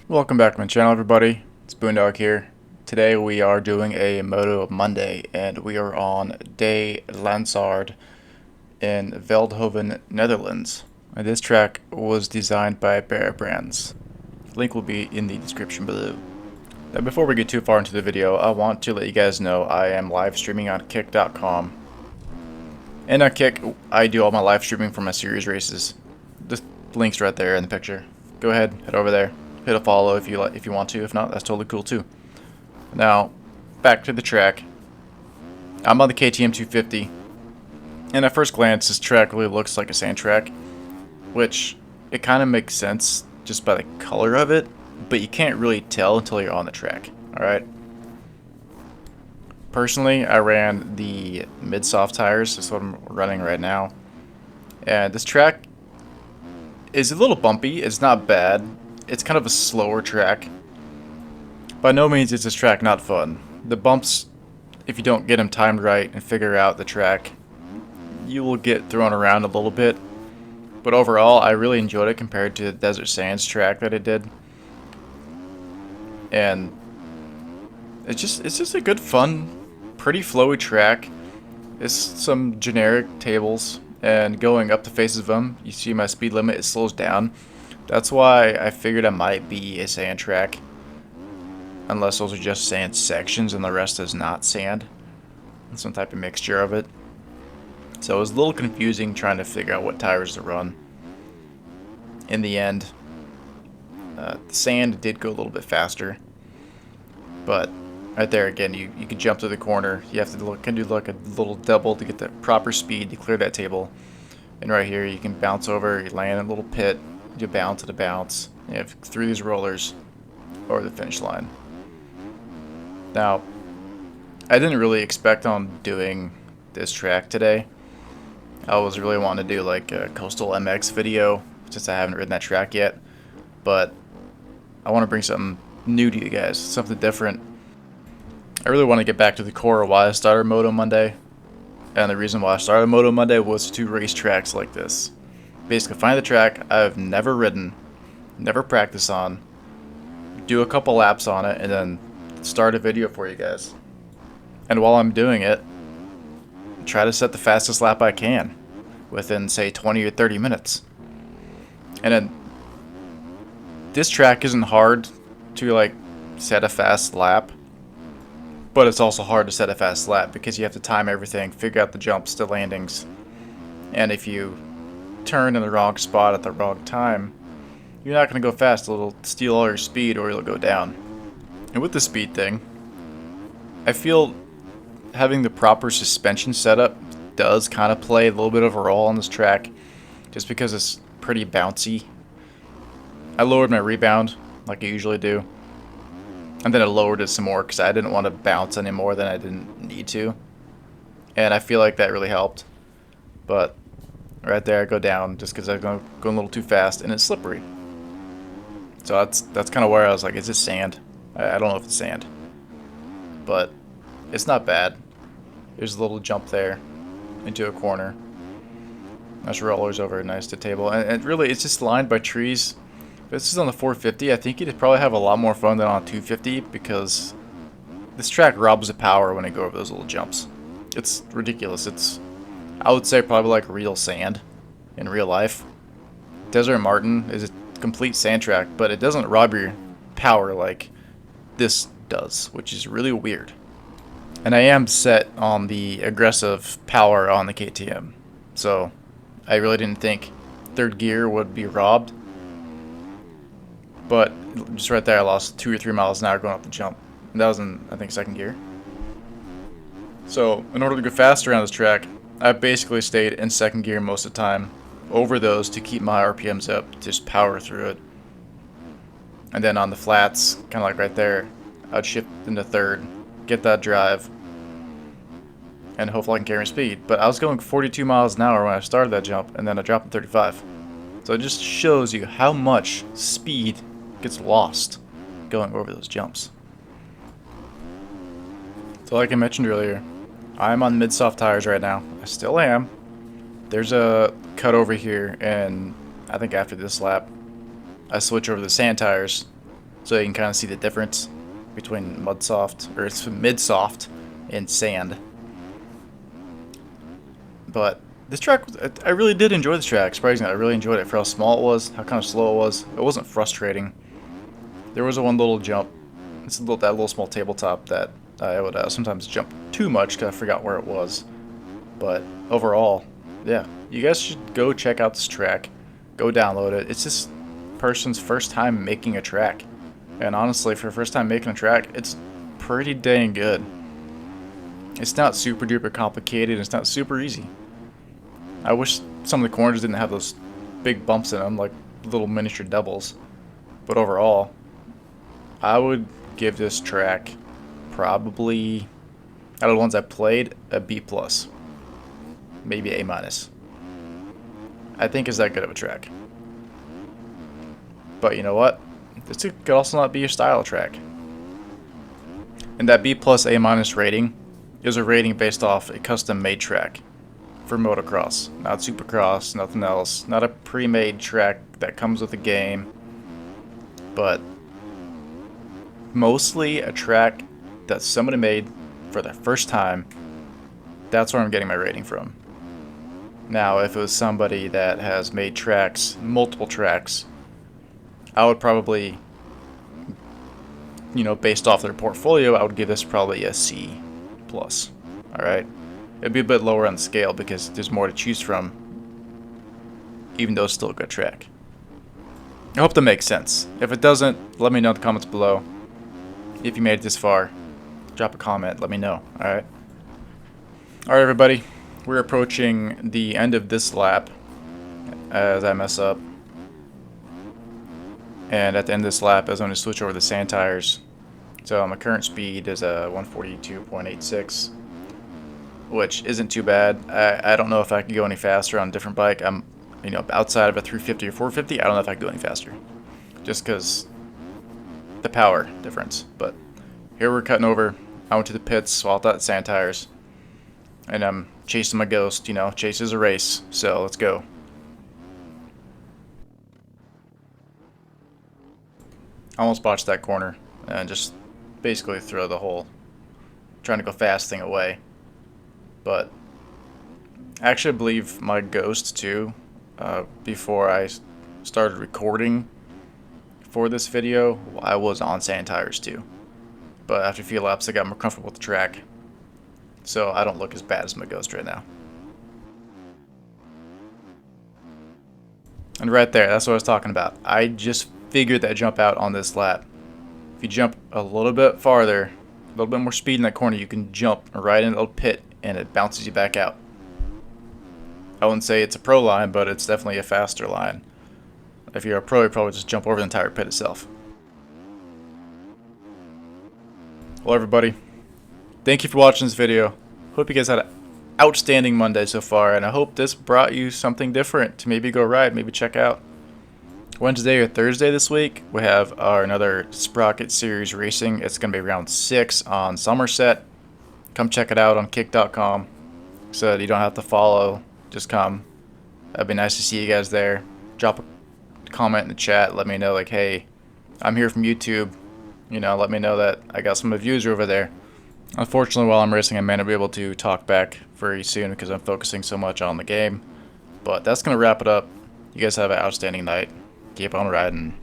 Welcome back to my channel, everybody. It's Boondog here. Today we are doing a Moto Monday, and we are on day LANDSARD in VELDHOVEN, Netherlands. And this track was designed by Bear Brands. Link will be in the description below. Now, before we get too far into the video, I want to let you guys know I am live streaming on kick.com. And on Kick, I do all my live streaming for my series races. The link's right there in the picture. Go ahead, head over there. Hit a follow if you want to. If not, that's totally cool too. Now, back to the track. I'm on the KTM 250, and at first glance, this track really looks like a sand track, which it kind of makes sense just by the color of it, but you can't really tell until you're on the track. All right. Personally, I ran the mid-soft tires. That's what I'm running right now, and this track is a little bumpy. It's not bad. It's kind of a slower track. By no means is this track not fun. The bumps, if you don't get them timed right and figure out the track, you will get thrown around a little bit. But overall, I really enjoyed it compared to the Desert Sands track that I did. And it's just a good, fun, pretty flowy track. It's some generic tables, and going up the faces of them, you see my speed limit, it slows down. That's why I figured it might be a sand track, unless those are just sand sections and the rest is not sand. Some type of mixture of it. So it was a little confusing trying to figure out what tires to run. In the end, the sand did go a little bit faster, but right there again, you can jump to the corner. You have to do like a little double to get the proper speed to clear that table. And right here, you can bounce over, you land in a little pit. You bounce to bounce. You have through these rollers over the finish line. Now, I didn't really expect on doing this track today. I was really wanting to do like a Coastal MX video, since I haven't ridden that track yet. But I want to bring something new to you guys, something different. I really want to get back to the core of why I started Moto Monday. And the reason why I started Moto Monday was to race tracks like this. Basically, find the track I've never ridden, never practiced on, do a couple laps on it, and then start a video for you guys. And while I'm doing it, try to set the fastest lap I can within, say, 20 or 30 minutes. And then this track isn't hard to like set a fast lap, but it's also hard to set a fast lap because you have to time everything, figure out the jumps, the landings, and if you turn in the wrong spot at the wrong time, you're not going to go fast. It'll steal all your speed or you'll go down. And with the speed thing, I feel having the proper suspension setup does kind of play a little bit of a role on this track, just because it's pretty bouncy. I lowered my rebound like I usually do, and then I lowered it some more because I didn't want to bounce any more than I didn't need to, and I feel like that really helped. But right there, I go down just because I'm going a little too fast, and it's slippery. So that's kind of where I was like, is this sand? I don't know if it's sand, but it's not bad. There's a little jump there into a corner. Nice rollers over a nice to table, and really it's just lined by trees. If this is on the 450, I think you'd probably have a lot more fun than on 250 because this track robs the power when you go over those little jumps. It's ridiculous. It's, I would say, probably like real sand in real life. Desert Martin is a complete sand track, but it doesn't rob your power like this does, which is really weird. And I am set on the aggressive power on the KTM, so I really didn't think third gear would be robbed. But just right there, I lost 2 or 3 miles an hour going up the jump. And that was in, I think, second gear. So in order to go faster on this track, I basically stayed in second gear most of the time over those to keep my RPMs up, just power through it. And then on the flats, kind of like right there, I'd shift into third, get that drive, and hopefully I can carry my speed. But I was going 42 miles an hour when I started that jump, and then I dropped to 35. So it just shows you how much speed gets lost going over those jumps. So like I mentioned earlier, I'm on mid-soft tires right now. I still am. There's a cut over here, and I think after this lap, I switch over to the sand tires, so you can kind of see the difference between mud soft, or it's mid soft, and sand. But this track, I really did enjoy this track. Surprisingly, I really enjoyed it for how small it was, how kind of slow it was. It wasn't frustrating. There was one little jump. It's that little small tabletop that I would sometimes jump too much because I forgot where it was. But overall, yeah, you guys should go check out this track. Go download it. It's this person's first time making a track. And honestly, for the first time making a track, it's pretty dang good. It's not super duper complicated. It's not super easy. I wish some of the corners didn't have those big bumps in them, like little miniature doubles. But overall, I would give this track probably, out of the ones I played, a B+. Maybe A-. I think it's that good of a track. But you know what? This could also not be your style track. And that B+, A- rating is a rating based off a custom-made track for motocross, not supercross, nothing else. Not a pre-made track that comes with the game, but mostly a track that somebody made for the first time. That's where I'm getting my rating from. Now, if it was somebody that has made tracks, multiple tracks, I would probably, based off their portfolio, I would give this probably a C+. Alright? It'd be a bit lower on the scale because there's more to choose from, even though it's still a good track. I hope that makes sense. If it doesn't, let me know in the comments below. If you made it this far, drop a comment, let me know. Alright? Alright, everybody. We're approaching the end of this lap as I mess up. And at the end of this lap, I was going to switch over to sand tires. So my current speed is a 142.86, which isn't too bad. I don't know if I could go any faster on a different bike. I'm, outside of a 350 or 450, I don't know if I could go any faster. Just because the power difference. But here we're cutting over. I went to the pits, swapped out sand tires. And I'm chasing my ghost, chase is a race. So let's go. I almost botched that corner and just basically throw the whole trying to go fast thing away. But I actually believe my ghost too, before I started recording for this video, I was on sand tires too. But after a few laps I got more comfortable with the track. So I don't look as bad as my ghost right now. And right there, that's what I was talking about. I just figured that jump out on this lap. If you jump a little bit farther, a little bit more speed in that corner, you can jump right in the little pit and it bounces you back out. I wouldn't say it's a pro line, but it's definitely a faster line. If you're a pro, you probably just jump over the entire pit itself. Well, everybody, thank you for watching this video. Hope you guys had an outstanding Monday so far, and I hope this brought you something different to maybe go ride, maybe check out. Wednesday or Thursday this week, we have another Sprocket Series racing. It's going to be round 6 on Somerset. Come check it out on kick.com. So you don't have to follow, just come. That'd be nice to see you guys there. Drop a comment in the chat. Let me know, like, hey, I'm here from YouTube. Let me know that I got some reviews over there. Unfortunately, while I'm racing, I may not be able to talk back very soon because I'm focusing so much on the game. But that's going to wrap it up. You guys have an outstanding night. Keep on riding.